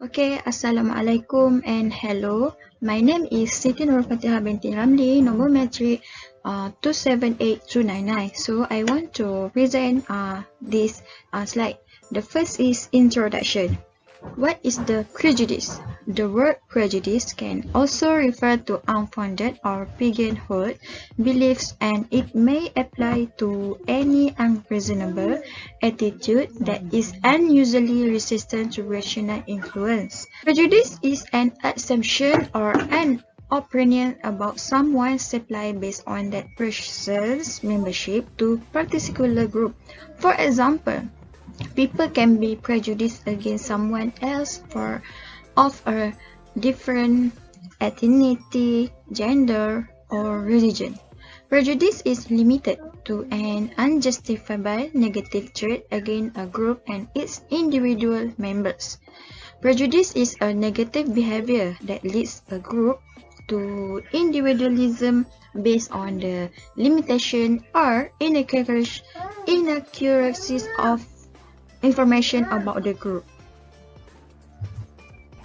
Okay, Assalamualaikum and hello. My name is Siti FATIHAH binti RAMLI, number metric 278299. So I want to present this slide. The first is introduction. What is the prejudice? The word prejudice can also refer to unfounded or pagan-held beliefs, and it may apply to any unreasonable attitude that is unusually resistant to rational influence. Prejudice is an assumption or an opinion about someone's supply based on that person's membership to particular group. For example, people can be prejudiced against someone else of a different ethnicity, gender, or religion. Prejudice is limited to an unjustifiable negative trait against a group and its individual members. Prejudice is a negative behavior that leads a group to individualism based on the limitation or inaccuracies of information about the group.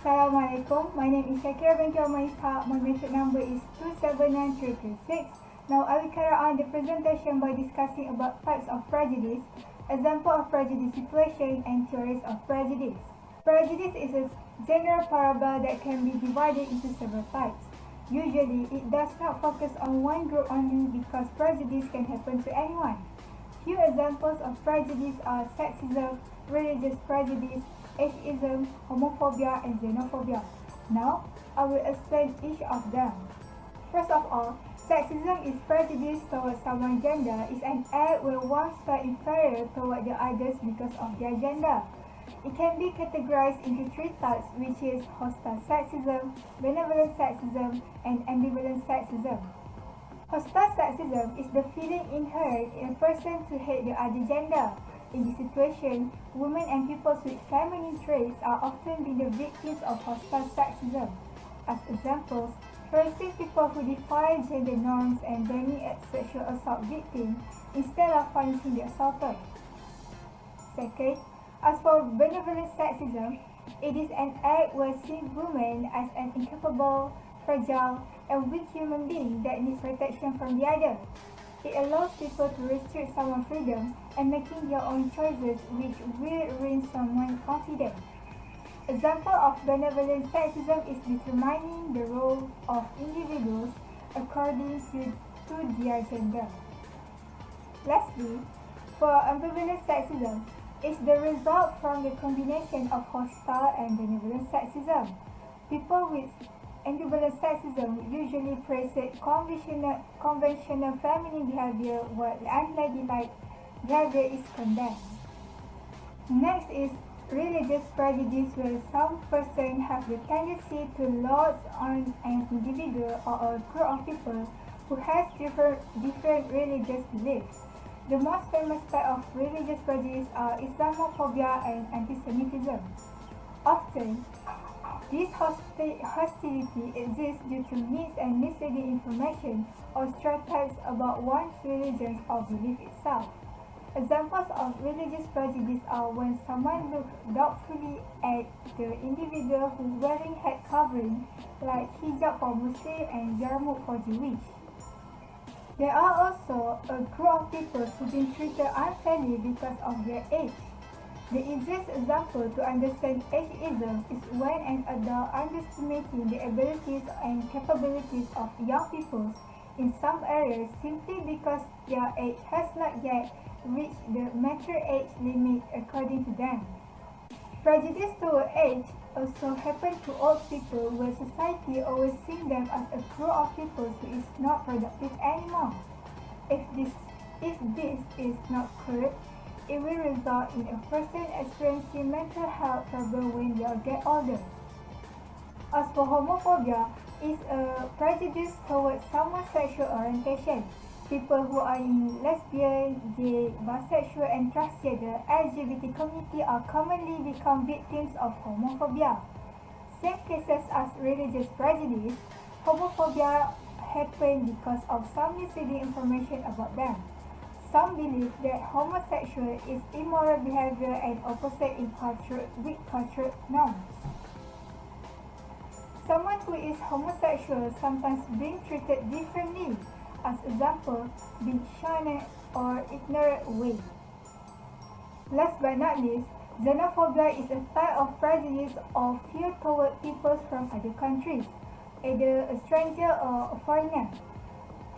Assalamualaikum. My name is SYAKIRAH binti ISHAK. My metric number is 279326. Now I will carry on the presentation by discussing about types of prejudice, example of prejudice situation, and theories of prejudice. Prejudice is a general parable that can be divided into several types. Usually, it does not focus on one group only because prejudice can happen to anyone. Few examples of prejudice are sexism, religious prejudice, ageism, homophobia, and xenophobia. Now, I will explain each of them. First of all, sexism is prejudice towards someone's gender. Is an act where one feels inferior toward the others because of their gender. It can be categorized into three types, which is hostile sexism, benevolent sexism, and ambivalent sexism. Hostile sexism is the feeling inherent in a person to hate the other gender. In this situation, women and people with feminine traits are often being the victims of hostile sexism. As examples, harassing people who defy gender norms and blaming a sexual assault victim instead of punishing the assaulter. Second, as for benevolent sexism, it is an act where seeing women as an incapable, fragile, and weak human being that needs protection from the other. It allows people to restrict someone's freedom and making their own choices, which will ruin someone's confidence. Example of benevolent sexism is determining the role of individuals according to their gender. Lastly, for ambivalent sexism, is the result from the combination of hostile and benevolent sexism. People with ambivalent sexism usually praise conventional feminine behavior, while unladylike behavior is condemned. Next is religious prejudice, where some person have the tendency to lord on an individual or a group of people who has different religious beliefs. The most famous type of religious prejudice are Islamophobia and antisemitism. Often, this hostility exists due to myths and misleading information or stereotypes about one's religion or belief itself. Examples of religious prejudice are when someone looks doubtfully at the individual who is wearing head covering, like hijab for Muslim and yarmulke for Jewish. There are also a group of people who have been treated unfairly because of their age. The easiest example to understand ageism is when an adult underestimating the abilities and capabilities of young people in some areas simply because their age has not yet reached the mature age limit according to them. Prejudice toward age also happens to old people, where society always sees them as a group of people who is not productive anymore. If this is not cured, it will result in a person experiencing mental health problems when they get older. As for homophobia, it is a prejudice towards someone's sexual orientation. People who are in lesbian, gay, bisexual, and transgender LGBT community are commonly become victims of homophobia. Same cases as religious prejudice, homophobia happen because of some misleading information about them. Some believe that homosexual is immoral behavior and opposite in with cultural norms. Someone who is homosexual sometimes being treated differently, as example, being shunned or ignored away. Last but not least, xenophobia is a type of prejudice or fear toward people from other countries, either a stranger or a foreigner.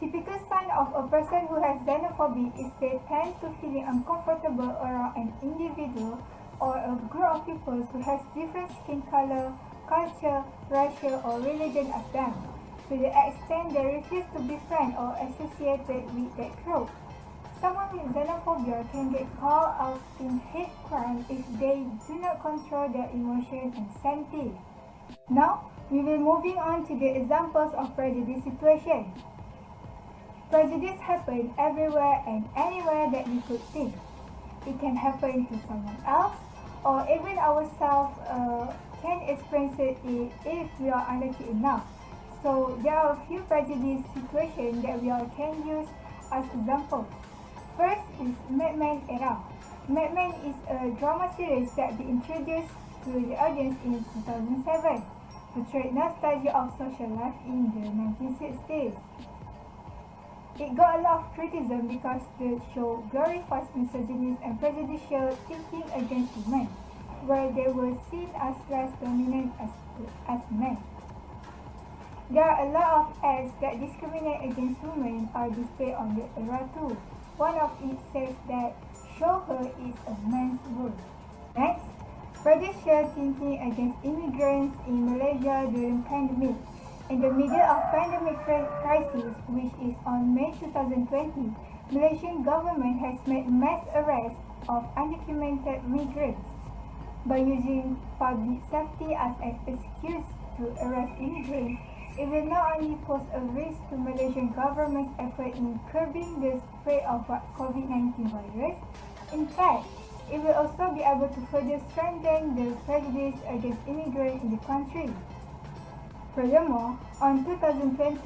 Typical sign of a person who has xenophobia is they tend to feeling uncomfortable around an individual or a group of people who has different skin color, culture, racial or religion as them, to the extent they refuse to be friends or associated with that group. Someone with xenophobia can get called out in hate crime if they do not control their emotions and sanity. Now, we will moving on to the examples of prejudice situation. Prejudice happens everywhere and anywhere that we could think. It can happen to someone else or even ourselves can experience it if we are unlucky enough. So there are a few prejudice situations that we all can use as examples. First is Mad Men era. Mad Men is a drama series that be introduced to the audience in 2007, portrayed nostalgia of social life in the 1960s. It got a lot of criticism because the show glorifies misogynist and prejudicial thinking against women, where they were seen as less dominant as men. There are a lot of ads that discriminate against women are displayed on the era too. One of it says that show her is a man's world. Next, prejudicial thinking against immigrants in Malaysia during pandemic. In the middle of pandemic crisis, which is on May 2020, Malaysian government has made mass arrests of undocumented migrants. By using public safety as an excuse to arrest immigrants, it will not only pose a risk to Malaysian government's effort in curbing the spread of COVID-19 virus, in fact, it will also be able to further strengthen the prejudice against immigrants in the country. Furthermore, on 2020,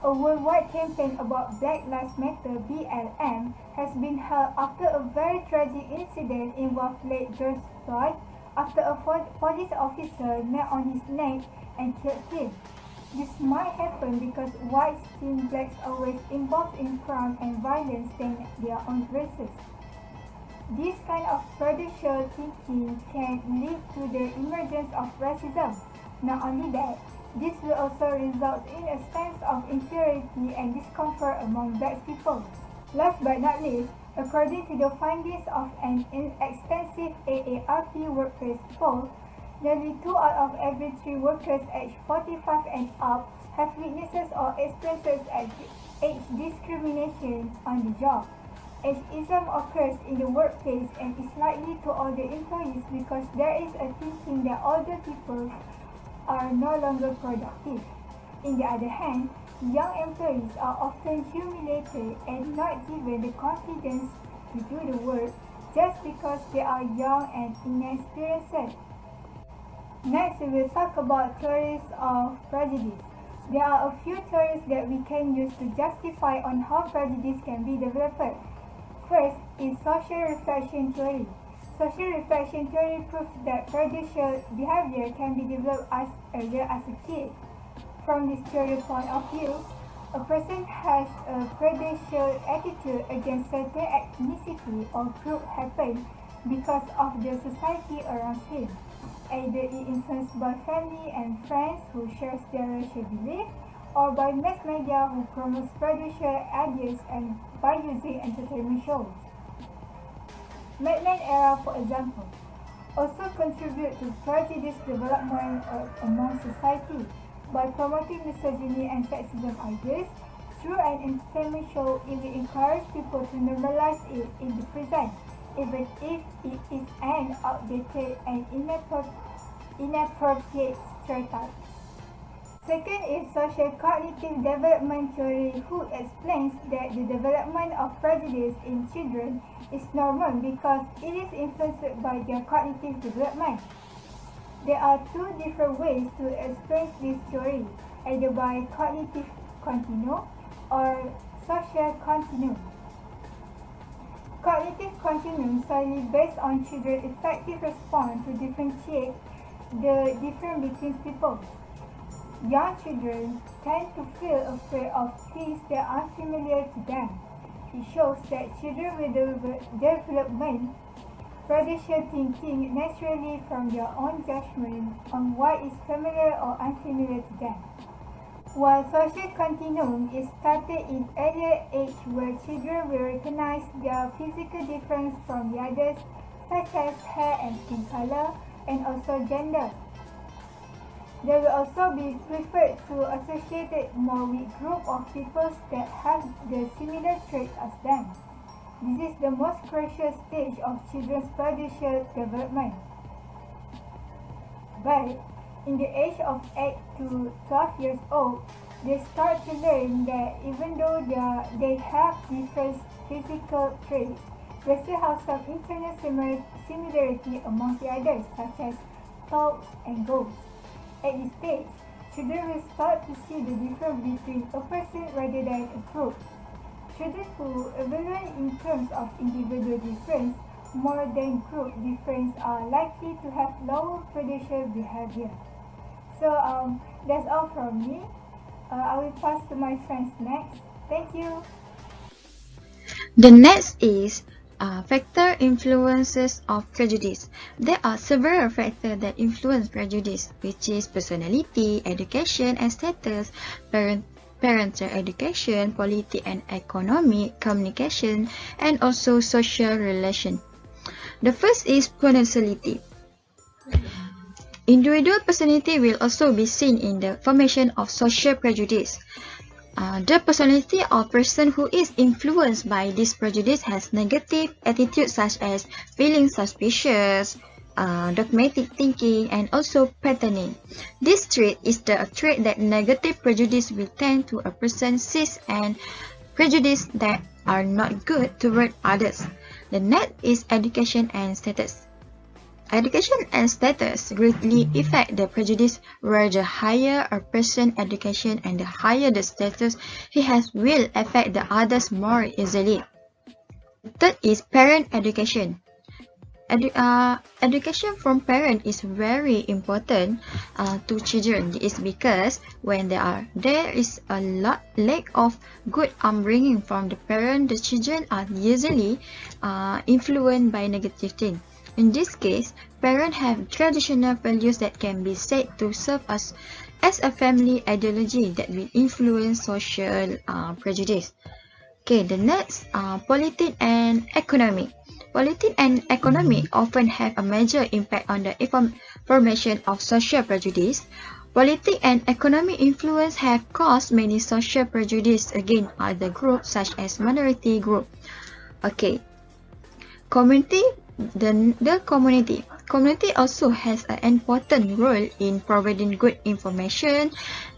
a worldwide campaign about Black Lives Matter (BLM) has been held after a very tragic incident involved late George Floyd after a police officer knelt on his neck and killed him. This might happen because white-skinned blacks are always involved in crime and violence than their own races. This kind of prejudicial thinking can lead to the emergence of racism. Not only that, this will also result in a sense of inferiority and discomfort among black people. Last but not least, according to the findings of an extensive AARP workplace poll, nearly 2 out of every 3 workers aged 45 and up have witnesses or experiences age discrimination on the job. Ageism occurs in the workplace and is likely to older employees because there is a thinking that older people are no longer productive. On the other hand, young employees are often humiliated and not given the confidence to do the work just because they are young and inexperienced. Next, we will talk about theories of prejudice. There are a few theories that we can use to justify on how prejudice can be developed. First is social reflection theory. Social reflection theory proves that prejudicial behavior can be developed as early as a kid. From this theory point of view, a person has a prejudicial attitude against certain ethnicity or group happen because of the society around him. Either it influenced by family and friends who share their racial beliefs, or by mass media who promotes prejudicial ideas and by using entertainment shows. Mad Men era, for example, also contribute to prejudice development among society by promoting misogyny and sexism ideas. Through an entertainment show, it will encourage people to normalize it in the present, even if it is an outdated and inappropriate stereotype. Second is social cognitive development theory, who explains that the development of prejudice in children is normal because it is influenced by their cognitive development. There are 2 different ways to explain this theory, either by cognitive continuum or social continuum. Cognitive continuum solely based on children's effective response to differentiate the difference between people. young children tend to feel afraid of things that are familiar to them. It shows that children will development prejudicial thinking naturally from their own judgment on what is familiar or unfamiliar to them. While social continuum is started in earlier age where children will recognize their physical difference from the others, such as hair and skin color, and also gender. They will also be preferred to associate more with group of people that have the similar traits as them. This is the most crucial stage of children's prejudicial development. But in the age of 8 to 12 years old, they start to learn that even though they have different physical traits, they still have some internal similarity among the others, such as thoughts and goals. At this stage, children will start to see the difference between a person rather than a group. Children who evaluate in terms of individual difference more than group difference are likely to have lower prejudicial behavior. So that's all from me. I will pass to my friends next. Thank you. The next is factor influences of prejudice. There are several factors that influence prejudice, which is personality, education and status, parental education, politics and economic, communication, and also social relation. The first is personality. Individual personality will also be seen in the formation of social prejudice. The personality of person who is influenced by this prejudice has negative attitudes such as feeling suspicious, dogmatic thinking, and also patterning. This trait is the trait that negative prejudice will tend to a person sees and prejudice that are not good toward others. The next is education and status. Education and status greatly affect the prejudice, where the higher a person's education and the higher the status he has will affect the others more easily. Third is parent education. Education from parent is very important to children. This is because when there is a lack of good upbringing from the parent, the children are usually influenced by negative things. In this case, parents have traditional values that can be said to serve as a family ideology that will influence social prejudice. Okay, the next, politics and economy. Politics and economy often have a major impact on the formation of social prejudice. Politics and economic influence have caused many social prejudice against other groups such as minority group. Okay, community. The community also has an important role in providing good information,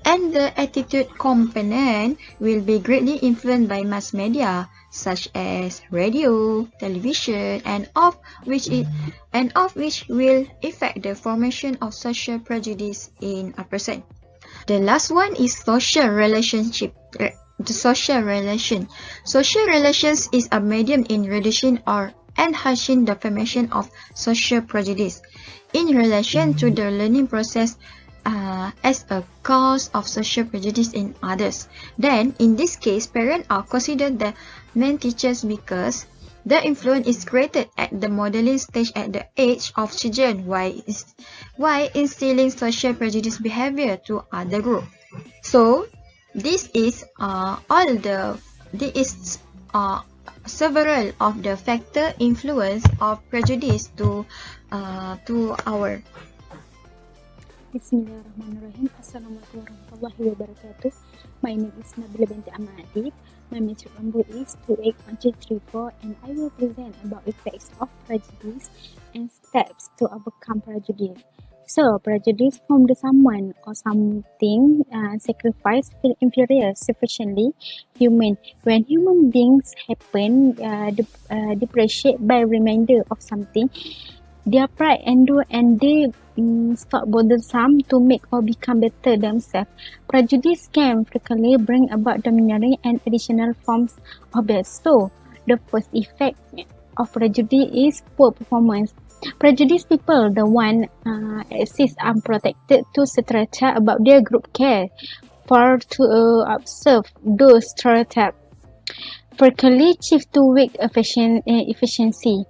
and the attitude component will be greatly influenced by mass media such as radio, television, and of which will affect the formation of social prejudice in a person. The last one is social relationship. The social relation. Social relations is a medium in reducing or enhancing the formation of social prejudice in relation to the learning process as a cause of social prejudice in others. Then, in this case, parents are considered the main teachers because the influence is created at the modeling stage at the age of children, while instilling social prejudice behavior to other group. So, this is several of the factor influence of prejudice to our. Bismillahirrahmanirrahim. Assalamualaikum warahmatullahi wabarakatuh. My name is Nabilah binti Adib. My metric number is 28.234, and I will present about effects of prejudice and steps to overcome prejudice. So, prejudice from someone or something sacrifice feel inferior, sufficiently human. When human beings happen depreciate by reminder of something, their pride endure and they stop bothersome to make or become better themselves. Prejudice can frequently bring about domineering and additional forms of bad. So, the first effect of prejudice is poor performance. Prejudice people, the one exist unprotected to strata about their group care for to observe those stereotypes. Frequently chief to weak efficiency.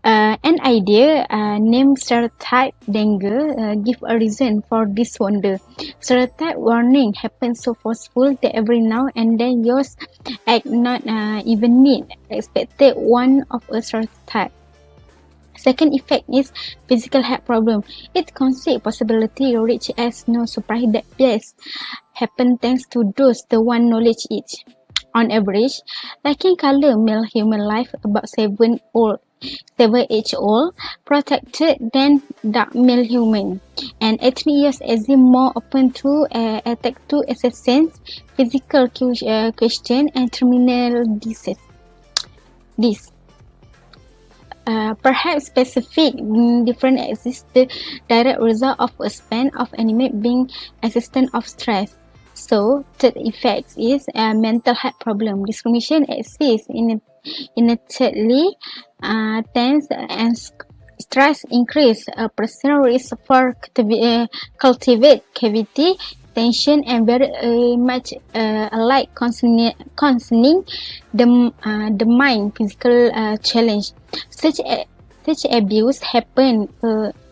An idea named stereotype danger give a reason for this wonder. Stereotype warning happens so forceful that every now and then yours act not even meet expected one of a stereotype. Second effect is physical health problem. It concedes possibility rich as no surprise that yes happen thanks to those the one knowledge each. On average, lacking color male human life about 7 age old protected than dark male human, and 18 years assume more open to attack to assassins, physical question and terminal disease. This perhaps specific difference exists the direct result of a span of animate being assistant of stress. So, third effect is mental health problem. Discrimination exists innately, tense and stress increase a person risk for cultivate cavity, tension and very much alike concerning the mind physical challenge. Such abuse happen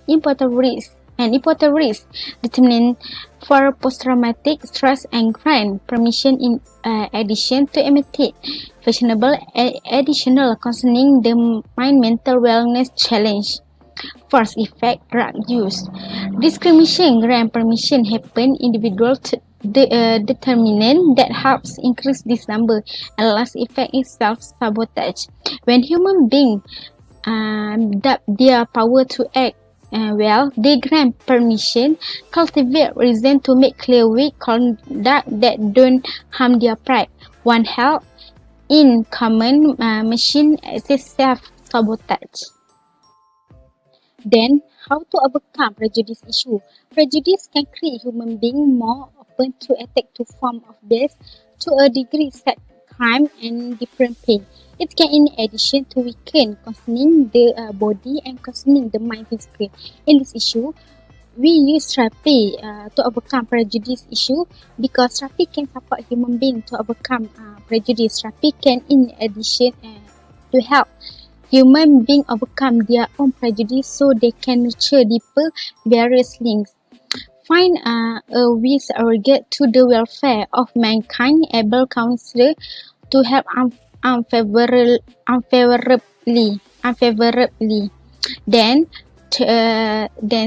important risk determinant for post-traumatic stress and crime permission in addition to immediate fashionable additional concerning the mind mental wellness challenge. First effect, drug use. Discrimination grant permission happen individual to determinant that helps increase this number, and last effect is self-sabotage. When human beings doubt their power to act they grant permission, cultivate reason to make clear weak conduct that don't harm their pride. One help in common machine is self-sabotage. Then, how to overcome prejudice issue? Prejudice can create human being more open to attack to form of death to a degree set crime and different pain. It can in addition to weaken concerning the body and concerning the mind physically. In this issue, we use therapy to overcome prejudice issue because therapy can support human being to overcome prejudice. Therapy can in addition to help human being overcome their own prejudice so they can nurture deeper various links. Find a way surrogate to the welfare of mankind, able counselor to help unfavorably. Then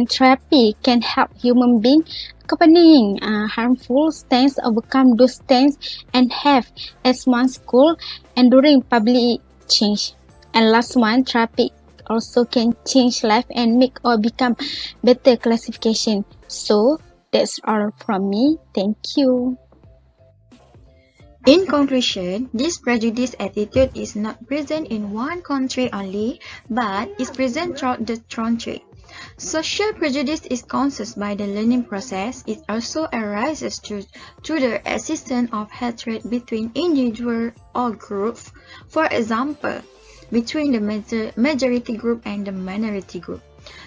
therapy can help human being accompanying harmful stance overcome those stance and have as one's goal enduring public change. And last one, therapy also can change life and make or become better classification. So that's all from me. Thank you. In conclusion, this prejudice attitude is not present in one country only, but is present throughout the country. Social prejudice is caused by the learning process. It also arises through the existence of hatred between individual or groups. For example, between the majority group and the minority group.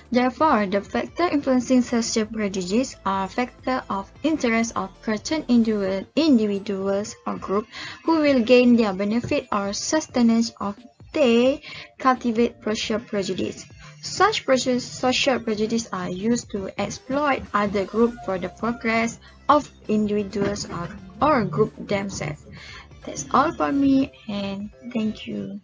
Therefore, the factors influencing social prejudice are factors of interest of certain individuals or groups who will gain their benefit or sustenance of they cultivate social prejudice. Such social prejudice are used to exploit other groups for the progress of individuals or group themselves. That's all for me, and thank you.